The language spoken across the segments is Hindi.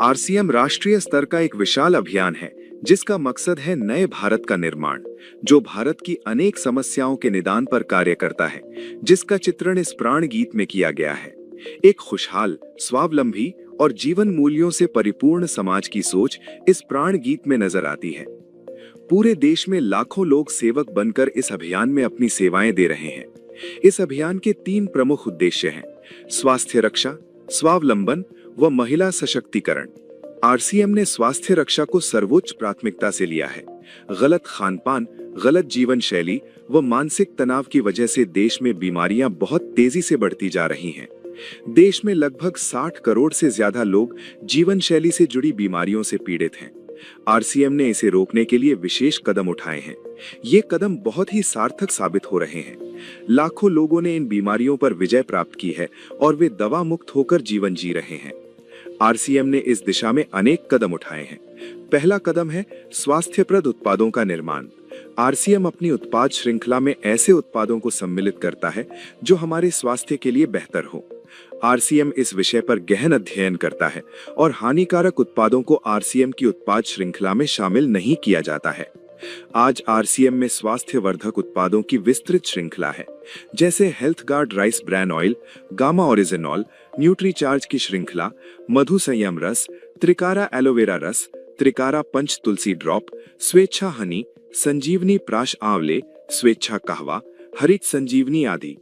आरसीएम राष्ट्रीय स्तर का एक विशाल अभियान है जिसका मकसद है नए भारत का निर्माण, जो भारत की अनेक समस्याओं के निदान पर कार्य करता है, जिसका चित्रण इस प्राण गीत में किया गया है। एक खुशहाल, स्वावलंबी और जीवन मूल्यों से परिपूर्ण समाज की सोच इस प्राण गीत में नजर आती है। पूरे देश में लाखों लोग सेवक बनकर इस अभियान में अपनी सेवाएं दे रहे हैं। इस अभियान के 3 प्रमुख उद्देश्य हैं: स्वास्थ्य रक्षा, स्वावलंबन व महिला सशक्तिकरण। आरसीएम ने स्वास्थ्य रक्षा को सर्वोच्च प्राथमिकता से लिया है। गलत खानपान, गलत जीवन शैली व मानसिक तनाव की वजह से देश में बीमारियां बहुत तेजी से बढ़ती जा रही हैं। देश में लगभग 60 करोड़ से ज्यादा लोग जीवन शैली से जुड़ी बीमारियों से पीड़ित हैं। आरसीएम ने इसे रोकने के लिए विशेष कदम उठाए हैं। ये कदम बहुत ही सार्थक साबित हो रहे हैं। लाखों लोगों ने इन बीमारियों पर विजय प्राप्त की है और वे दवा मुक्त होकर जीवन जी रहे हैं। आरसीएम ने इस दिशा में अनेक कदम उठाए हैं। पहला कदम है स्वास्थ्यप्रद उत्पादों का निर्माण। आरसीएम अपनी उत्पाद श्रृंखला में ऐसे उत्पादों को सम्मिलित करता है जो हमारे स्वास्थ्य के लिए बेहतर हो। आरसीएम इस विषय पर गहन अध्ययन करता है और हानिकारक उत्पादों को आरसीएम की उत्पाद श्रृंखला में शामिल नहीं किया जाता है। आज आरसीएम में स्वास्थ्यवर्धक उत्पादों की विस्तृत श्रृंखला है, जैसे Health Guard rice bran oil, gamma oryzanol, Nutricharge की श्रृंखला, मधु संयम रस, त्रिकारा एलोवेरा रस, त्रिकारा पंच तुलसी ड्रॉप, स्वेच्छा हनी, संजीवनी प्राश आंवले, स्वेच्छा कहवा, हरित संजीवनी आदि।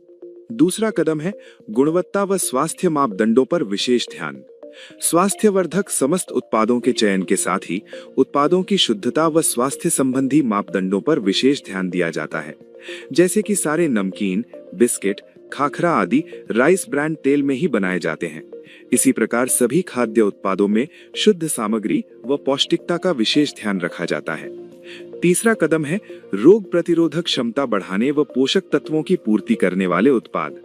दूसरा कदम है गुणवत्ता व स्वास्थ्य मापदंडों पर विशेष ध्यान। स्वास्थ्यवर्धक समस्त उत्पादों के चयन के साथ ही उत्पादों की शुद्धता व स्वास्थ्य संबंधी मापदंडों पर विशेष ध्यान दिया जाता है, जैसे कि सारे नमकीन, बिस्किट, खाखरा आदि राइस ब्रांड तेल में ही बनाए जाते हैं। इसी प्रकार सभी खाद्य उत्पादों में शुद्ध सामग्री व पौष्टिकता का विशेष ध्यान रखा जाता है। तीसरा कदम है रोग प्रतिरोधक क्षमता बढ़ाने व पोषक तत्वों की पूर्ति करने वाले उत्पाद।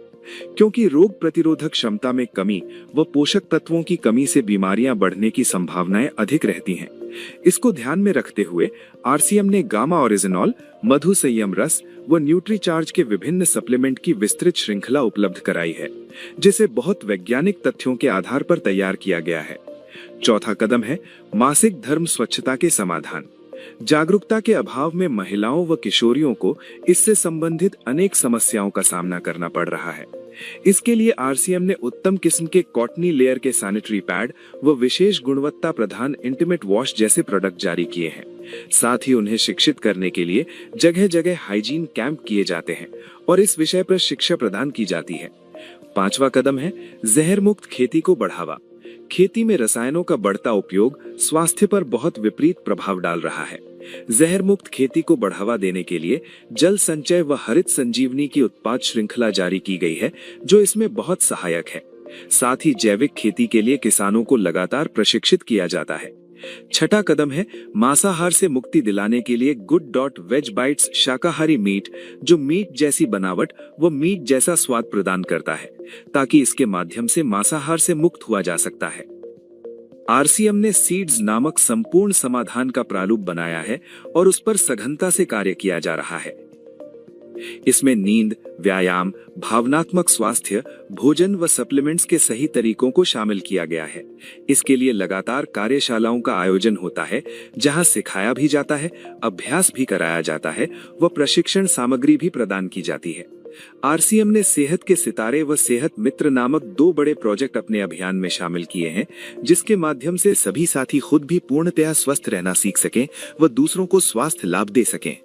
क्योंकि रोग प्रतिरोधक क्षमता में कमी व पोषक तत्वों की कमी से बीमारियां बढ़ने की संभावनाएं अधिक रहती हैं। इसको ध्यान में रखते हुए आरसीएम ने गामा ओरिजिनॉल, मधु संयम रस व न्यूट्रीचार्ज के विभिन्न सप्लीमेंट की विस्तृत श्रृंखला उपलब्ध कराई है, जिसे बहुत वैज्ञानिक तथ्यों के आधार पर तैयार किया गया है। चौथा कदम है मासिक धर्म स्वच्छता के समाधान। जागरूकता के अभाव में महिलाओं व किशोरियों को इससे संबंधित अनेक समस्याओं का सामना करना पड़ रहा है। इसके लिए आरसीएम ने उत्तम किस्म के कॉटनी लेयर के सैनिटरी पैड व विशेष गुणवत्ता प्रधान इंटीमेट वॉश जैसे प्रोडक्ट जारी किए हैं। साथ ही उन्हें शिक्षित करने के लिए जगह जगह हाइजीन कैंप किए जाते हैं और इस विषय पर शिक्षा प्रदान की जाती है। पांचवा कदम है जहर मुक्त खेती को बढ़ावा। खेती में रसायनों का बढ़ता उपयोग स्वास्थ्य पर बहुत विपरीत प्रभाव डाल रहा है। जहर मुक्त खेती को बढ़ावा देने के लिए जल संचय व हरित संजीवनी की उत्पाद श्रृंखला जारी की गई है, जो इसमें बहुत सहायक है। साथ ही जैविक खेती के लिए किसानों को लगातार प्रशिक्षित किया जाता है। छठा कदम है मांसाहार से मुक्ति दिलाने के लिए गुड.वेज बाइट्स शाकाहारी मीट, जो मीट जैसी बनावट व मीट जैसा स्वाद प्रदान करता है, ताकि इसके माध्यम से मांसाहार से मुक्त हुआ जा सकता है। आरसीएम ने सीड्स नामक संपूर्ण समाधान का प्रारूप बनाया है और उस पर सघनता से कार्य किया जा रहा है। इसमें नींद, व्यायाम, भावनात्मक स्वास्थ्य, भोजन व सप्लीमेंट्स के सही तरीकों को शामिल किया गया है। इसके लिए लगातार कार्यशालाओं का आयोजन होता है, जहां सिखाया भी जाता है, अभ्यास भी कराया जाता है व प्रशिक्षण सामग्री भी प्रदान की जाती है। आरसीएम ने सेहत के सितारे व सेहत मित्र नामक 2 बड़े प्रोजेक्ट अपने अभियान में शामिल किए हैं, जिसके माध्यम से सभी साथी खुद भी पूर्णतया स्वस्थ रहना सीख सकें व दूसरों को स्वास्थ्य लाभ दे सकें।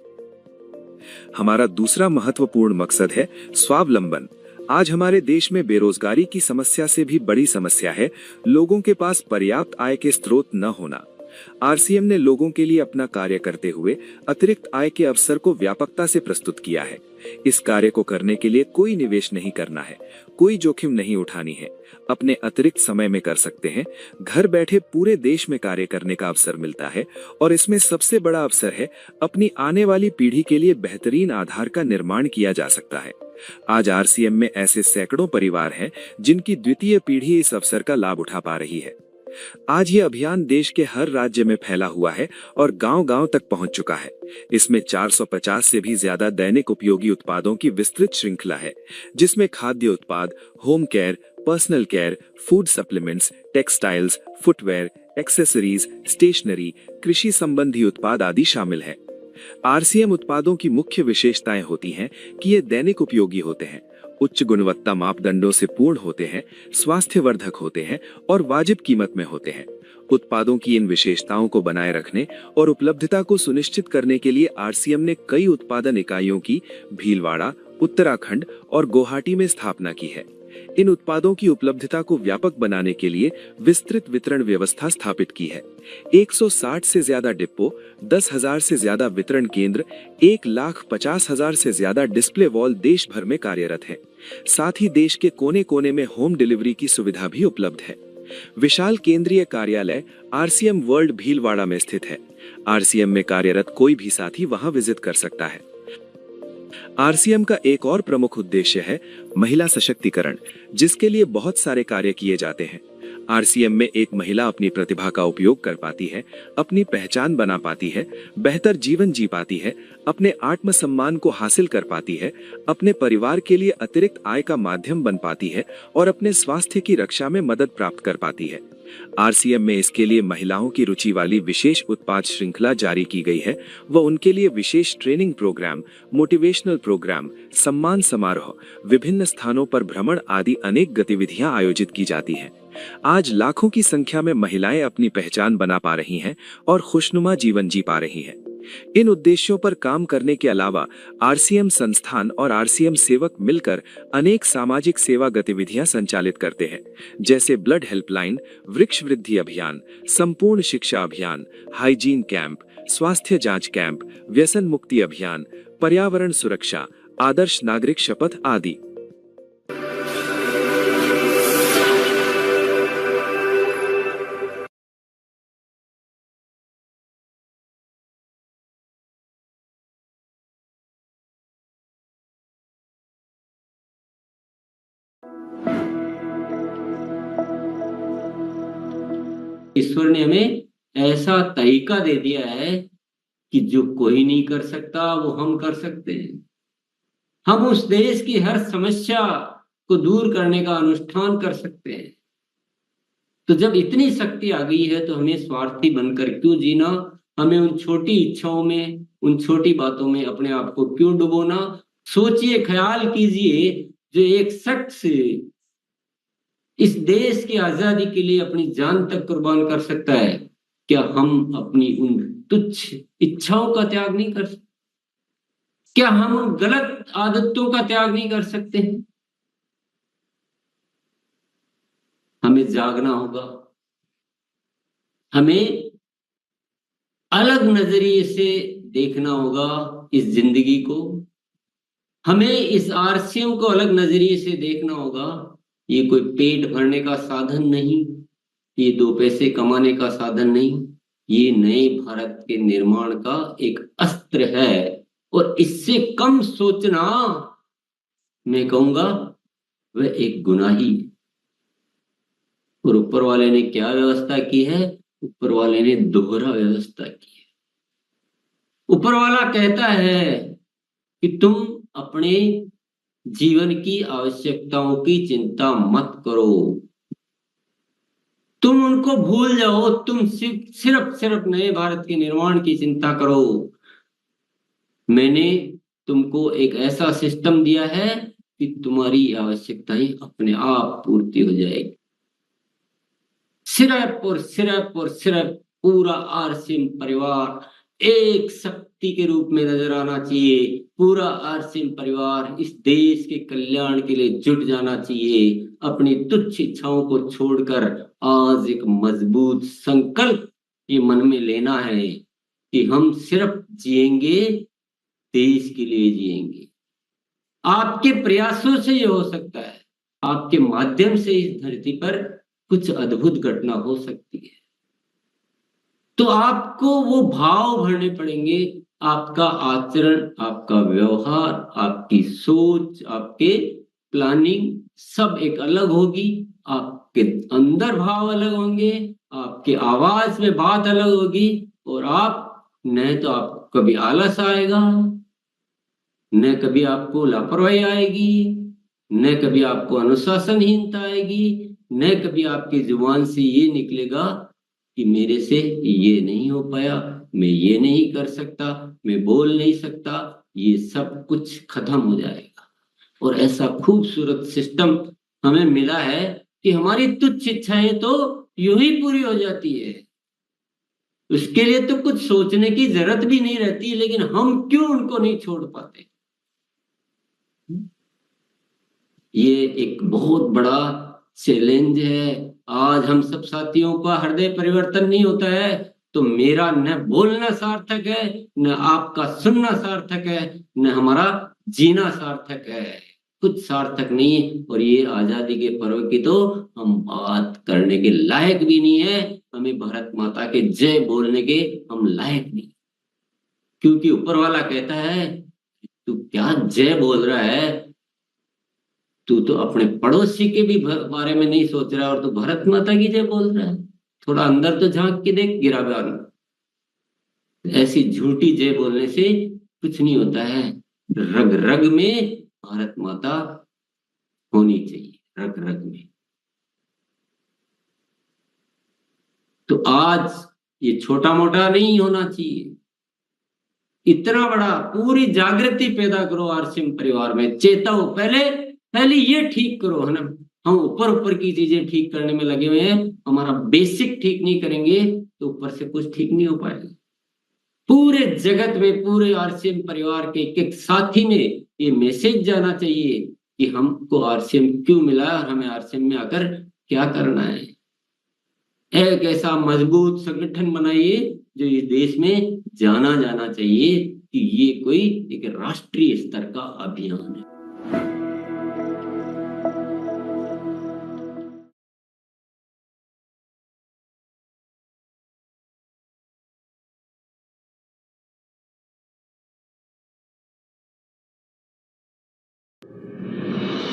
हमारा दूसरा महत्वपूर्ण मकसद है स्वावलंबन। आज हमारे देश में बेरोजगारी की समस्या से भी बड़ी समस्या है लोगों के पास पर्याप्त आय के स्रोत न होना। आरसीएम ने लोगों के लिए अपना कार्य करते हुए अतिरिक्त आय के अवसर को व्यापकता से प्रस्तुत किया है। इस कार्य को करने के लिए कोई निवेश नहीं करना है, कोई जोखिम नहीं उठानी है, अपने अतिरिक्त समय में कर सकते हैं। घर बैठे पूरे देश में कार्य करने का अवसर मिलता है और इसमें सबसे बड़ा अवसर है अपनी आने वाली पीढ़ी के लिए बेहतरीन आधार का निर्माण किया जा सकता है। आज आरसीएम में ऐसे सैकड़ों परिवार हैं जिनकी द्वितीय पीढ़ी इस अवसर का लाभ उठा पा रही है। आज ये अभियान देश के हर राज्य में फैला हुआ है और गांव-गांव तक पहुंच चुका है। इसमें 450 से भी ज्यादा दैनिक उपयोगी उत्पादों की विस्तृत श्रृंखला है, जिसमें खाद्य उत्पाद, home care, personal care, food supplements, textiles, footwear, accessories, stationery, कृषि संबंधी उत्पाद आदि शामिल है। आरसीएम उत्पादों की मुख्य विशेषताएं होती हैं कि ये दैनिक उपयोगी होते हैं, उच्च गुणवत्ता मापदंडों से पूर्ण होते हैं, स्वास्थ्यवर्धक होते हैं और वाजिब कीमत में होते हैं। उत्पादों की इन विशेषताओं को बनाए रखने और उपलब्धता को सुनिश्चित करने के लिए आरसीएम ने कई उत्पादन इकाइयों की भीलवाड़ा, उत्तराखंड और गुवाहाटी में स्थापना की है। इन उत्पादों की उपलब्धता को व्यापक बनाने के लिए विस्तृत वितरण व्यवस्था स्थापित की है। 160 से ज्यादा डिपो, 10,000 से ज्यादा वितरण केंद्र, 1,50,000 से ज्यादा डिस्प्ले वॉल देश भर में कार्यरत हैं। साथ ही देश के कोने कोने में होम डिलीवरी की सुविधा भी उपलब्ध है। विशाल केंद्रीय कार्यालय आरसीएम वर्ल्ड भीलवाड़ा में स्थित है। आरसीएम में कार्यरत कोई भी साथी वहां विजिट कर सकता है। आरसीएम का एक और प्रमुख उद्देश्य है महिला सशक्तिकरण, जिसके लिए बहुत सारे कार्य किए जाते हैं। आरसीएम में एक महिला अपनी प्रतिभा का उपयोग कर पाती है, अपनी पहचान बना पाती है, बेहतर जीवन जी पाती है, अपने आत्मसम्मान को हासिल कर पाती है, अपने परिवार के लिए अतिरिक्त आय का माध्यम बन पाती है और अपने स्वास्थ्य की रक्षा में मदद प्राप्त कर पाती है। आरसीएम में इसके लिए महिलाओं की रुचि वाली विशेष उत्पाद श्रृंखला जारी की गई है व उनके लिए विशेष ट्रेनिंग प्रोग्राम, मोटिवेशनल प्रोग्राम, सम्मान समारोह, विभिन्न स्थानों पर भ्रमण आदि अनेक गतिविधियां आयोजित की जाती हैं। आज लाखों की संख्या में महिलाएं अपनी पहचान बना पा रही हैं और खुशनुमा जीवन जी पा रही हैं। इन उद्देश्यों पर काम करने के अलावा आरसीएम संस्थान और आरसीएम सेवक मिलकर अनेक सामाजिक सेवा गतिविधियां संचालित करते हैं, जैसे ब्लड हेल्पलाइन, वृक्ष वृद्धि अभियान, संपूर्ण शिक्षा अभियान, हाइजीन कैंप, स्वास्थ्य जांच कैंप, व्यसन मुक्ति अभियान, पर्यावरण सुरक्षा, आदर्श नागरिक शपथ आदि। ईश्वर ने हमें ऐसा तरीका दे दिया है कि जो कोई नहीं कर सकता वो हम कर सकते हैं। हम उस देश की हर समस्या को दूर करने का अनुष्ठान कर सकते हैं। तो जब इतनी शक्ति आ गई है तो हमें स्वार्थी बनकर क्यों जीना, हमें उन छोटी इच्छाओं में, उन छोटी बातों में अपने आप को क्यों डुबोना। सोचिए, ख्याल कीजिए, जो एक शख्स इस देश की आजादी के लिए अपनी जान तक कुर्बान कर सकता है, क्या हम अपनी उन तुच्छ इच्छाओं का त्याग नहीं कर सकते? क्या हम उन गलत आदतों का त्याग नहीं कर सकते हैं? हमें जागना होगा, हमें अलग नजरिए से देखना होगा इस जिंदगी को, हमें इस आरसीएम को अलग नजरिए से देखना होगा। ये कोई पेट भरने का साधन नहीं, ये दो पैसे कमाने का साधन नहीं, ये नए भारत के निर्माण का एक अस्त्र है। और इससे कम सोचना, मैं कहूंगा, वह एक गुनाही है। और ऊपर वाले ने क्या व्यवस्था की है? ऊपर वाले ने दोहरा व्यवस्था की है। ऊपर वाला कहता है कि तुम अपने जीवन की आवश्यकताओं की चिंता मत करो, तुम उनको भूल जाओ, तुम सिर्फ नए भारत के निर्माण की चिंता करो। मैंने तुमको एक ऐसा सिस्टम दिया है कि तुम्हारी आवश्यकताएं अपने आप पूर्ति हो जाएगी। सिर्फ पूरा आरसीएम परिवार एक शक्ति के रूप में नजर आना चाहिए। पूरा आरसीएम परिवार इस देश के कल्याण के लिए जुट जाना चाहिए। अपनी तुच्छ इच्छाओं को छोड़कर आज एक मजबूत संकल्प ये मन में लेना है कि हम सिर्फ जिएंगे, देश के लिए जिएंगे। आपके प्रयासों से ये हो सकता है, आपके माध्यम से इस धरती पर कुछ अद्भुत घटना हो सकती है। तो आपको वो भाव भरने पड़ेंगे। आपका आचरण, आपका व्यवहार, आपकी सोच, आपके प्लानिंग सब एक अलग होगी। आपके अंदर भाव अलग होंगे, आपके आवाज में बात अलग होगी। और आप न तो आपको कभी आलस आएगा, न कभी आपको लापरवाही आएगी, न कभी आपको अनुशासनहीनता आएगी, न कभी आपकी जुबान से ये निकलेगा कि मेरे से ये नहीं हो पाया, मैं ये नहीं कर सकता, मैं बोल नहीं सकता। ये सब कुछ खत्म हो जाएगा। और ऐसा खूबसूरत सिस्टम हमें मिला है कि हमारी तुच्छ इच्छाएं तो यूं ही पूरी हो जाती है। उसके लिए तो कुछ सोचने की जरूरत भी नहीं रहती, लेकिन हम क्यों उनको नहीं छोड़ पाते? ये एक बहुत बड़ा चैलेंज है। आज हम सब साथियों का हृदय परिवर्तन नहीं होता है तो मेरा न बोलना सार्थक है, न आपका सुनना सार्थक है, न हमारा जीना सार्थक है। कुछ सार्थक नहीं है। और ये आजादी के पर्व की तो हम बात करने के लायक भी नहीं है। हमें भारत माता के जय बोलने के हम लायक नहीं, क्योंकि ऊपर वाला कहता है तू क्या जय बोल रहा है, तू तो अपने पड़ोसी के भी बारे में नहीं सोच रहा और तू भारत माता की जय बोल रहा है। थोड़ा अंदर तो झांक के देख गिराबान। ऐसी झूठी जय बोलने से कुछ नहीं होता है। रग रग में भारत माता होनी चाहिए, रग रग में। तो आज ये छोटा मोटा नहीं होना चाहिए, इतना बड़ा। पूरी जागृति पैदा करो आरसीएम परिवार में, चेताओ। पहले ये ठीक करो, है ना। हम ऊपर ऊपर की चीजें ठीक करने में लगे हुए हैं, हमारा बेसिक ठीक नहीं करेंगे तो ऊपर से कुछ ठीक नहीं हो पाएगा। पूरे जगत में, पूरे आरसीएम परिवार के एक साथी में ये मैसेज जाना चाहिए कि हमको आरसीएम क्यों मिला और हमें आरसीएम में आकर क्या करना है। एक ऐसा मजबूत संगठन बनाइए जो इस देश में जाना जाना चाहिए कि ये कोई एक राष्ट्रीय स्तर का अभियान है।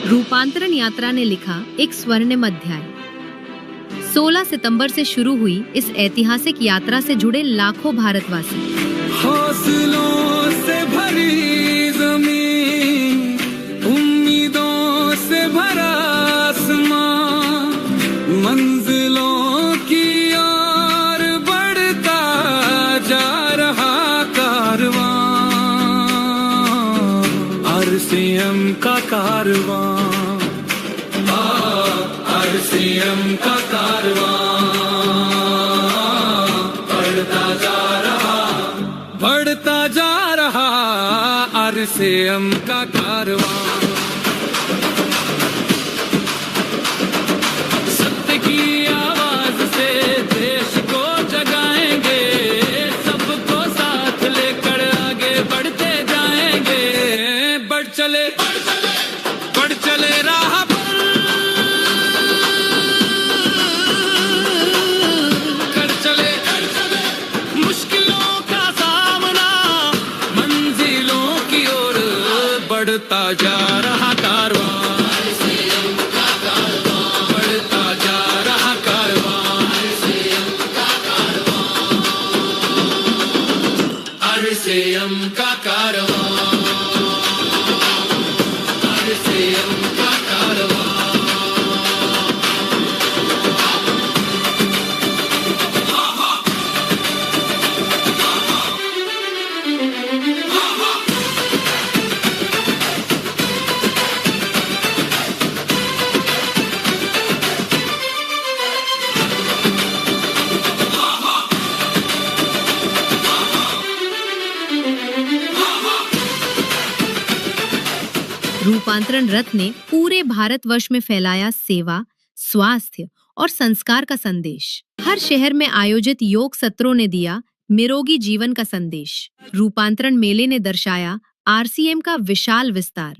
रूपांतरण यात्रा ने लिखा एक स्वर्णिम अध्याय। 16 सितंबर से शुरू हुई इस ऐतिहासिक यात्रा से जुड़े लाखों भारतवासी। हौसलों से भरी ज़मीं, उम्मीदों से भरा आसमां, मंजिलों की ओर बढ़ता जा रहा कारवां, आरसीएम का कारवां, आरसीएम का कारवां बढ़ता जा रहा, आरसीएम का कारवां। सत्य की आवाज से देश को जगाएंगे, सबको साथ लेकर आगे बढ़ते जाएंगे। बढ़ चले राह पर, कर चले मुश्किलों का सामना, मंजिलों की ओर बढ़ता जा रहा कारवां, बढ़ता जा रहा कारवां, आरसीएम का कारवां, आरसीएम का कारवां। रूपांतरण रथ ने पूरे भारतवर्ष में फैलाया सेवा, स्वास्थ्य और संस्कार का संदेश। हर शहर में आयोजित योग सत्रों ने दिया निरोगी जीवन का संदेश। रूपांतरण मेले ने दर्शाया आरसीएम का विशाल विस्तार।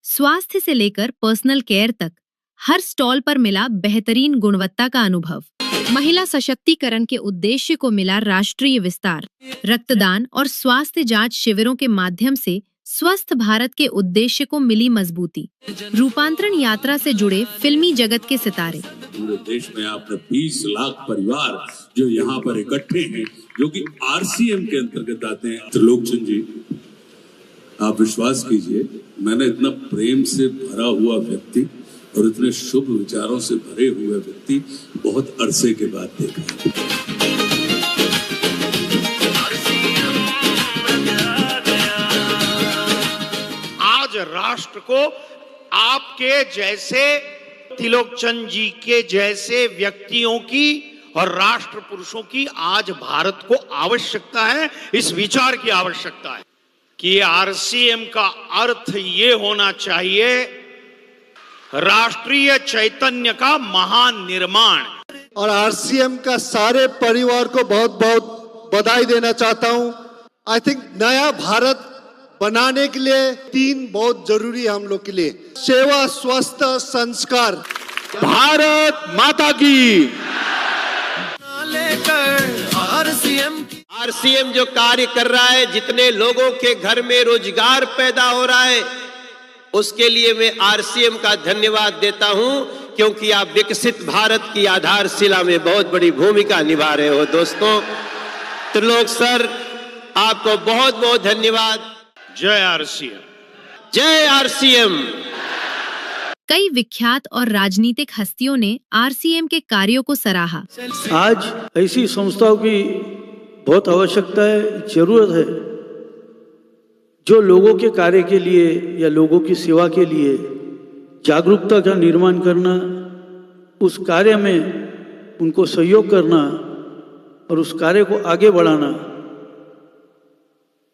स्वास्थ्य से लेकर पर्सनल केयर तक हर स्टॉल पर मिला बेहतरीन गुणवत्ता का अनुभव। महिला सशक्तिकरण के उद्देश्य को मिला राष्ट्रीय विस्तार। रक्तदान और स्वास्थ्य जांच शिविरों के माध्यम से स्वस्थ भारत के उद्देश्य को मिली मजबूती। रूपांतरण यात्रा से जुड़े फिल्मी जगत के सितारे। पूरे देश में आपने 20 लाख परिवार जो यहाँ पर इकट्ठे हैं, जो कि आरसीएम के अंतर्गत आते हैं। त्रिलोकचंद जी, आप विश्वास कीजिए मैंने इतना प्रेम से भरा हुआ व्यक्ति और इतने शुभ विचारों से भरे हुए व्यक्ति बहुत अरसे के बाद देखा। आज राष्ट्र को आपके जैसे त्रिलोकचंद जी के जैसे व्यक्तियों की और राष्ट्र पुरुषों की आज भारत को आवश्यकता है। इस विचार की आवश्यकता है कि आरसीएम का अर्थ ये होना चाहिए राष्ट्रीय चैतन्य का महान निर्माण। और आरसीएम का सारे परिवार को बहुत बहुत बधाई देना चाहता हूं। आई थिंक नया भारत बनाने के लिए 3 बहुत जरूरी है हम लोग के लिए: सेवा, स्वास्थ्य, संस्कार। भारत माता की। आरसीएम जो कार्य कर रहा है, जितने लोगों के घर में रोजगार पैदा हो रहा है, उसके लिए मैं आरसीएम का धन्यवाद देता हूं, क्योंकि आप विकसित भारत की आधारशिला में बहुत बड़ी भूमिका निभा रहे हो। दोस्तों, त्रिलोक सर, आपको बहुत बहुत धन्यवाद। जय आरसीएम, जय आरसीएम। कई विख्यात और राजनीतिक हस्तियों ने आरसीएम के कार्यों को सराहा। आज ऐसी संस्थाओं की बहुत आवश्यकता है, जरूरत है, जो लोगों के कार्य के लिए या लोगों की सेवा के लिए जागरूकता का निर्माण करना, उस कार्य में उनको सहयोग करना और उस कार्य को आगे बढ़ाना,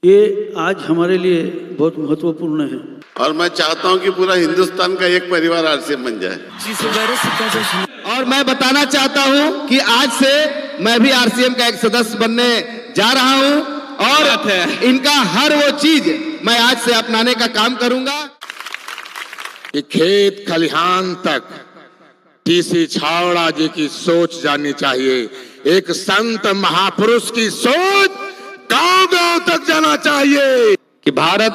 ये आज हमारे लिए बहुत महत्वपूर्ण है। और मैं चाहता हूं कि पूरा हिंदुस्तान का एक परिवार आरसीएम बन जाए। और मैं बताना चाहता हूं कि आज से मैं भी आरसीएम का एक सदस्य बनने जा रहा हूं और इनका हर वो चीज मैं आज से अपनाने का काम करूंगा। कि खेत खलिहान तक टीसी छावड़ा जी की सोच जानी चाहिए। एक संत महापुरुष की सोच गांव-गांव तक जाना चाहिए कि भारत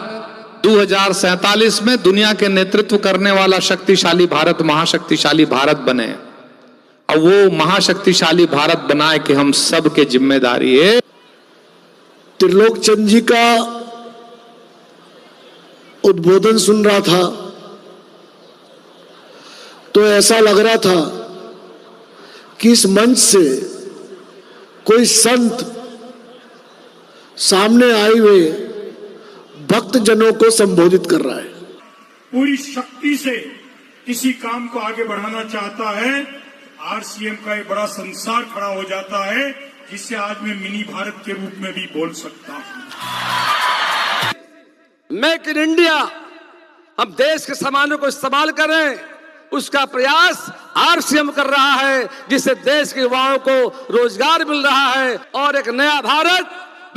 2047 में दुनिया के नेतृत्व करने वाला शक्तिशाली भारत, महाशक्तिशाली भारत बने। और वो महाशक्तिशाली भारत बनाए कि हम सब के जिम्मेदारी है। त्रिलोकचंद जी का उद्बोधन सुन रहा था तो ऐसा लग रहा था कि इस मंच से कोई संत सामने आए हुए भक्त जनों को संबोधित कर रहा है। पूरी शक्ति से किसी काम को आगे बढ़ाना चाहता है, आरसीएम का एक बड़ा संसार खड़ा हो जाता है, जिससे आज मैं मिनी भारत के रूप में भी बोल सकता हूं। मेक इन इंडिया, हम देश के सामानों को इस्तेमाल करें, उसका प्रयास आरसीएम कर रहा है, जिससे देश के युवाओं को रोजगार मिल रहा है और एक नया भारत,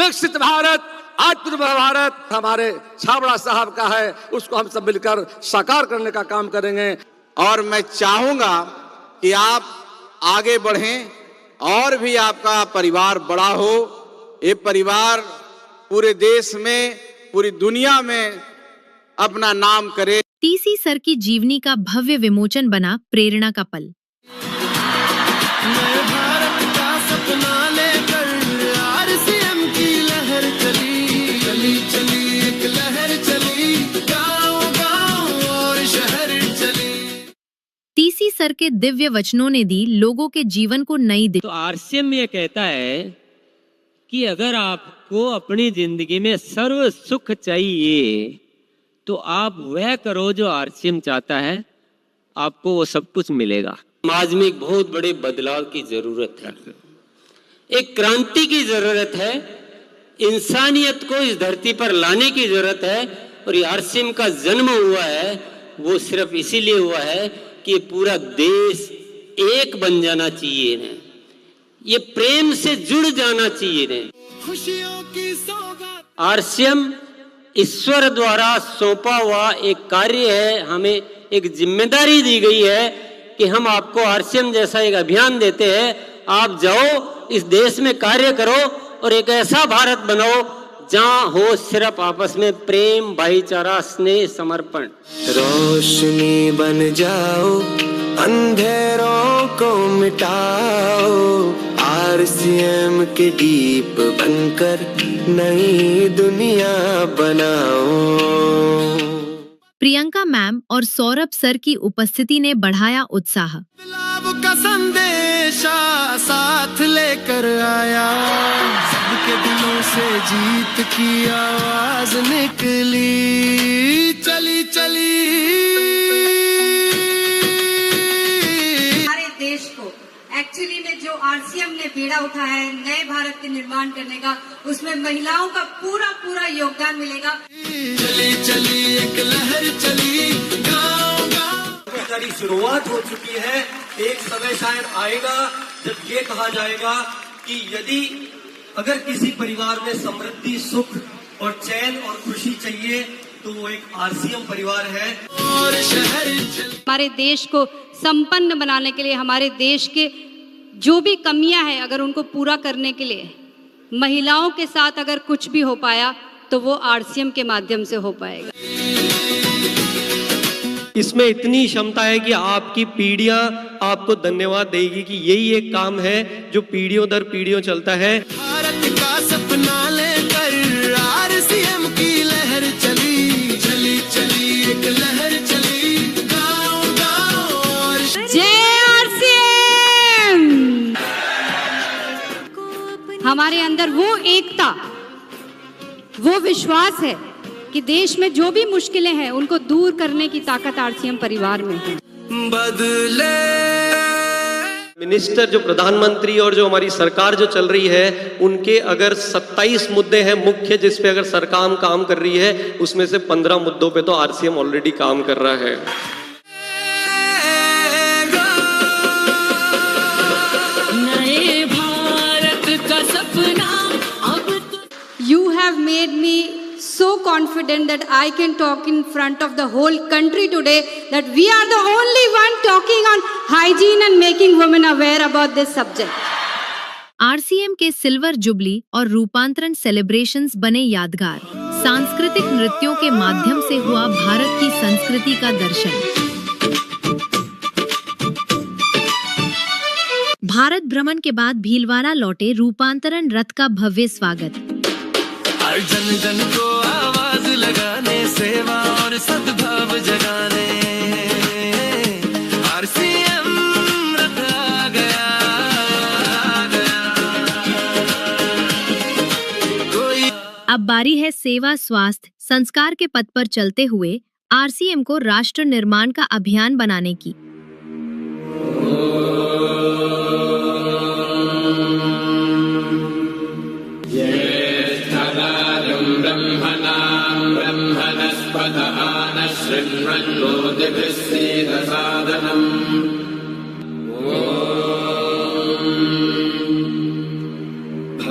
विकसित भारत, आत्मनिर्भर भारत हमारे छाबड़ा साहब का है, उसको हम सब मिलकर साकार करने का काम करेंगे। और मैं चाहूंगा कि आप आगे बढ़ें और भी आपका परिवार बड़ा हो। ये परिवार पूरे देश में, पूरी दुनिया में अपना नाम करे। टीसी सर की जीवनी का भव्य विमोचन बना प्रेरणा का पल। टीसी सर के दिव्य वचनों ने दी लोगों के जीवन को नई दिशा। तो आरसीएम ये कहता है कि अगर आपको अपनी जिंदगी में सर्व सुख चाहिए तो आप वह करो जो आरसीएम चाहता है, आपको वो सब कुछ मिलेगा। समाज में एक बहुत बड़े बदलाव की जरूरत है, एक क्रांति की जरूरत है, इंसानियत को इस धरती पर लाने की जरूरत है। और ये आरसीएम का जन्म हुआ है, वो सिर्फ इसीलिए हुआ है कि पूरा देश एक बन जाना चाहिए ने, ये प्रेम से जुड़ जाना चाहिए ने। खुशियों की सौगात आरसीएम ईश्वर द्वारा सौंपा हुआ एक कार्य है। हमें एक जिम्मेदारी दी गई है कि हम आपको आरसीएम जैसा एक अभियान देते हैं, आप जाओ इस देश में कार्य करो और एक ऐसा भारत बनाओ जहाँ हो सिर्फ आपस में प्रेम, भाईचारा, स्नेह, समर्पण। रोशनी बन जाओ, अंधेरों को मिटाओ, आरसीएम के दीप बनकर नई दुनिया बनाओ। प्रियंका मैम और सौरभ सर की उपस्थिति ने बढ़ाया उत्साह। का संदेशा साथ लेकर आया, सबके दिलों से जीत की आवाज निकली, चली चली। हमारे देश को एक्चुअली में जो आरसीएम ने बीड़ा उठाया है नए भारत के निर्माण करने का, उसमें महिलाओं का पूरा पूरा योगदान मिलेगा। चली चली एक लहर चली, गाँव गाँव सारी शुरुआत हो चुकी है। एक समय शायद आएगा जब ये कहा जाएगा कि यदि अगर किसी परिवार में समृद्धि, सुख और चैन और खुशी चाहिए तो वो एक आरसीएम परिवार है। और शहर हमारे देश को संपन्न बनाने के लिए, हमारे देश के जो भी कमियां हैं अगर उनको पूरा करने के लिए महिलाओं के साथ अगर कुछ भी हो पाया तो वो आरसीएम के माध्यम से हो पाएगा। इसमें इतनी क्षमता है कि आपकी पीढ़ियां आपको धन्यवाद देगी कि यही एक काम है जो पीढ़ियों दर पीढ़ियों चलता है। भारत का सपना लेकर आरसीएम की लहर चली, चली चली एक लहर चली, गाँव गाँव। जय आरसीएम। हमारे अंदर वो एकता, वो विश्वास है कि देश में जो भी मुश्किलें हैं उनको दूर करने की ताकत आरसीएम परिवार में है। बदले मिनिस्टर, जो प्रधानमंत्री और जो हमारी सरकार जो चल रही है, उनके अगर 27 मुद्दे हैं मुख्य जिस पे अगर सरकार काम कर रही है, उसमें से 15 मुद्दों पे तो आरसीएम ऑलरेडी काम कर रहा है। नए भारत का सपना अब You have made me so confident that I can talk in front of the whole country today that we are the only one talking on hygiene and making women aware about this subject. RCM के सिल्वर जुबली और रूपांतरण सेलिब्रेशंस बने यादगार। सांस्कृतिक नृत्यों के माध्यम से हुआ भारत की संस्कृति का दर्शन। भारत भ्रमण के बाद भीलवाड़ा लौटे रूपांतरण रथ का भव्य स्वागत। हर जन जन को आवाज लगाने, सेवा और सद्भाव जगाने, आरसीएम रथ आ गया, आ गया। अब बारी है सेवा, स्वास्थ्य, संस्कार के पथ पर चलते हुए आरसीएम को राष्ट्र निर्माण का अभियान बनाने की।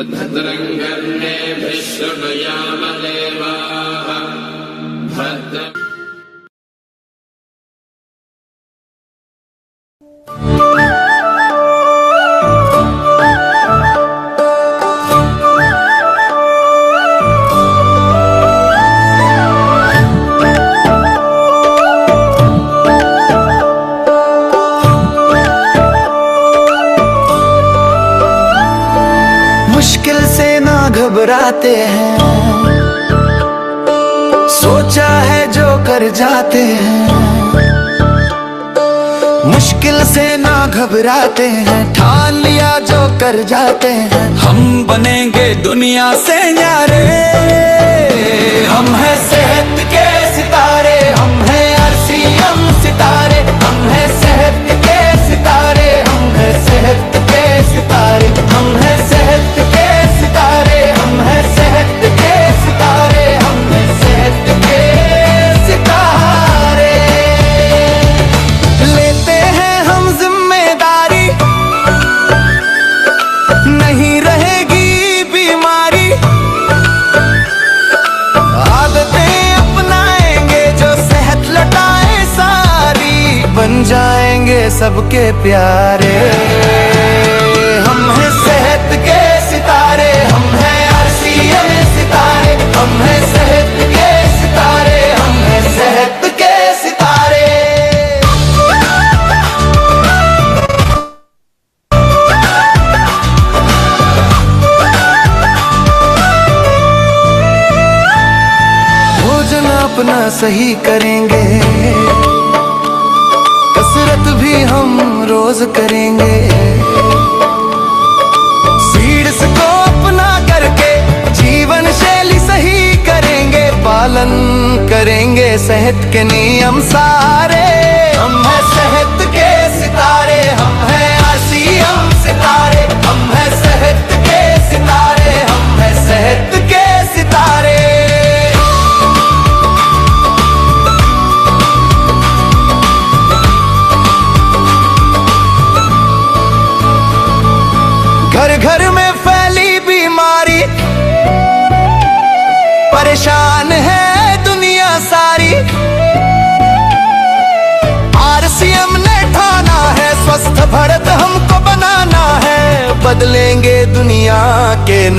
भद्रं कर्णेभिः शृणुयाम देवाः भद्रं। मुश्किल से ना घबराते हैं, सोचा है जो कर जाते हैं। मुश्किल से ना घबराते हैं, ठान लिया जो कर जाते हैं। हम बनेंगे दुनिया से न्यारे, हम हैं सेहत के सितारे, हम हैं आरसीएम सितारे, हम हैं सेहत के सितारे, हम हैं सेहत के सितारे, हम हैं सेहत के सितारे, हम हैं सेहत के सितारे, हम हैं सेहत के सितारे। लेते हैं हम जिम्मेदारी, नहीं रहेगी बीमारी। आदतें अपनाएंगे जो सेहत लौटाए सारी, बन जाएंगे सबके प्यारे। हम हैं सेहत के सितारे, हम हैं आरसीएम सितारे, हम हैं सेहत के सितारे, हम हैं सेहत के सितारे। भोजन अपना सही करेंगे, रोज करेंगे। सीड्स को अपना करके जीवन शैली सही करेंगे, पालन करेंगे सेहत के नियम सारे। हम हैं सेहत के सितारे, हम हैं आरसीएम सितारे, हम हैं सेहत के सितारे, हम हैं सेहत के सितारे। घर घर में फैली बीमारी, परेशान है दुनिया सारी। आरसीएम ने ठाना है स्वस्थ भारत हमको बनाना है, बदलेंगे दुनिया के